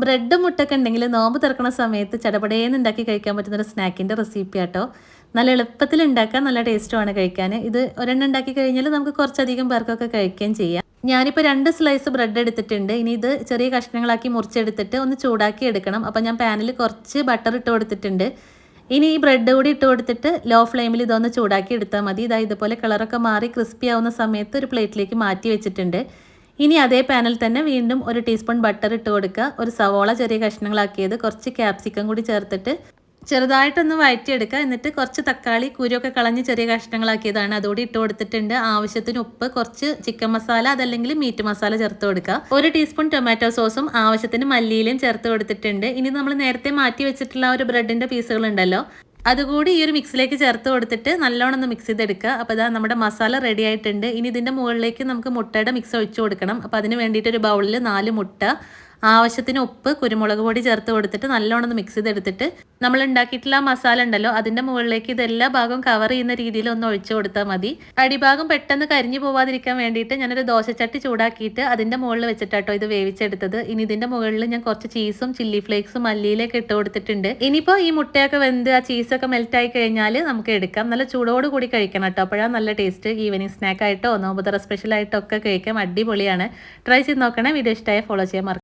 Bread മുട്ടൊക്കെ ഉണ്ടെങ്കിൽ നോമ്പ് തുറക്കുന്ന സമയത്ത് ചടപടേന്ന് ഉണ്ടാക്കി കഴിക്കാൻ പറ്റുന്ന ഒരു സ്നാക്കിൻ്റെ റെസിപ്പി ആട്ടോ. നല്ല എളുപ്പത്തിൽ ഉണ്ടാക്കാൻ നല്ല ടേസ്റ്റുമാണ് കഴിക്കാൻ. ഇത് ഒരെണ്ണം ഉണ്ടാക്കി കഴിഞ്ഞാൽ നമുക്ക് കുറച്ചധികം പേർക്കൊക്കെ കഴിക്കുകയും ചെയ്യാം. ഞാനിപ്പോൾ 2 സ്ലൈസ് ബ്രെഡ് എടുത്തിട്ടുണ്ട്. ഇനി ഇത് ചെറിയ കഷ്ണങ്ങളാക്കി മുറിച്ചെടുത്തിട്ട് ഒന്ന് ചൂടാക്കി എടുക്കണം. അപ്പോൾ ഞാൻ പാനിൽ കുറച്ച് ബട്ടർ ഇട്ട് കൊടുത്തിട്ടുണ്ട്. ഇനി ഈ ബ്രെഡ് കൂടി ഇട്ട് കൊടുത്തിട്ട് ലോ ഫ്ലെയിമിൽ ഇതൊന്ന് ചൂടാക്കി എടുത്താൽ മതി. ഇതാ ഇതുപോലെ കളറൊക്കെ മാറി ക്രിസ്പി ആവുന്ന സമയത്ത് ഒരു പ്ലേറ്റിലേക്ക് മാറ്റി വെച്ചിട്ടുണ്ട്. ഇനി അതേ പാനിൽ തന്നെ വീണ്ടും 1 ടീസ്പൂൺ ബട്ടർ ഇട്ട് കൊടുക്കുക. ഒരു സവോള ചെറിയ കഷ്ണങ്ങളാക്കിയത്, കുറച്ച് ക്യാപ്സിക്കം കൂടി ചേർത്തിട്ട് ചെറുതായിട്ടൊന്ന് വഴറ്റിയെടുക്കുക. എന്നിട്ട് കുറച്ച് തക്കാളി കുരുവൊക്കെ കളഞ്ഞ് ചെറിയ കഷ്ണങ്ങളാക്കിയതാണ് അതുകൂടി ഇട്ട് കൊടുത്തിട്ടുണ്ട്. ആവശ്യത്തിന് ഉപ്പ്, കുറച്ച് ചിക്കൻ മസാല അതല്ലെങ്കിൽ മീറ്റ് മസാല ചേർത്ത് കൊടുക്കുക. 1 ടീസ്പൂൺ ടൊമാറ്റോ സോസും ആവശ്യത്തിന് മല്ലിയിലും ചേർത്ത് കൊടുത്തിട്ടുണ്ട്. ഇനി നമ്മൾ നേരത്തെ മാറ്റി വെച്ചിട്ടുള്ള ഒരു ബ്രെഡിൻ്റെ പീസുകൾ ഉണ്ടല്ലോ, അതുകൂടി ഈ ഒരു മിക്സിലേക്ക് ചേർത്ത് കൊടുത്തിട്ട് നല്ലോണം ഒന്ന് മിക്സ് ചെയ്തെടുക്കുക. അപ്പോൾ ഇതാ നമ്മുടെ മസാല റെഡി ആയിട്ടുണ്ട്. ഇനി ഇതിൻ്റെ മുകളിലേക്ക് നമുക്ക് മുട്ടയുടെ മിക്സ് ഒഴിച്ചു കൊടുക്കണം. അപ്പോൾ അതിന് വേണ്ടിയിട്ട് ഒരു ബൗളിൽ 4 മുട്ട, ആവശ്യത്തിന് ഉപ്പ്, കുരുമുളക് പൊടി ചേർത്ത് കൊടുത്തിട്ട് നല്ലോണം ഒന്ന് മിക്സ് ചെയ്തെടുത്തിട്ട് നമ്മൾ ഉണ്ടാക്കിയിട്ടുള്ള മസാല ഉണ്ടല്ലോ അതിൻ്റെ മുകളിലേക്ക് ഇതെല്ലാ ഭാഗവും കവർ ചെയ്യുന്ന രീതിയിൽ ഒന്ന് ഒഴിച്ചു കൊടുത്താൽ മതി. അടിഭാഗം പെട്ടെന്ന് കരിഞ്ഞു പോവാതിരിക്കാൻ വേണ്ടിയിട്ട് ഞാനൊരു ദോശച്ചട്ടി ചൂടാക്കിയിട്ട് അതിൻ്റെ മുകളിൽ വെച്ചിട്ടാട്ടോ ഇത് വേവിച്ചെടുത്തത്. ഇനി ഇതിൻ്റെ മുകളിൽ ഞാൻ കുറച്ച് ചീസും ചില്ലി ഫ്ലേക്സും മല്ലിയിലേക്ക് ഇട്ട് കൊടുത്തിട്ടുണ്ട്. ഇനിയിപ്പോൾ ഈ മുട്ടയൊക്കെ വെന്ത് ആ ചീസൊക്കെ മെൽറ്റായി കഴിഞ്ഞാൽ നമുക്ക് എടുക്കാം. നല്ല ചൂടോട് കൂടി കഴിക്കണം കേട്ടോ, അപ്പോഴാണ് നല്ല ടേസ്റ്റ്. ഈവനിങ് സ്നാക്കായിട്ടോ നോമ്പുതറ സ്പെഷ്യലായിട്ടോ ഒക്കെ കഴിക്കാം. അടിപൊളിയാണ്. ട്രൈ ചെയ്ത് നോക്കണേ. വീഡിയോ ഇഷ്ടമായ ഫോളോ ചെയ്യാൻ മറക്കും.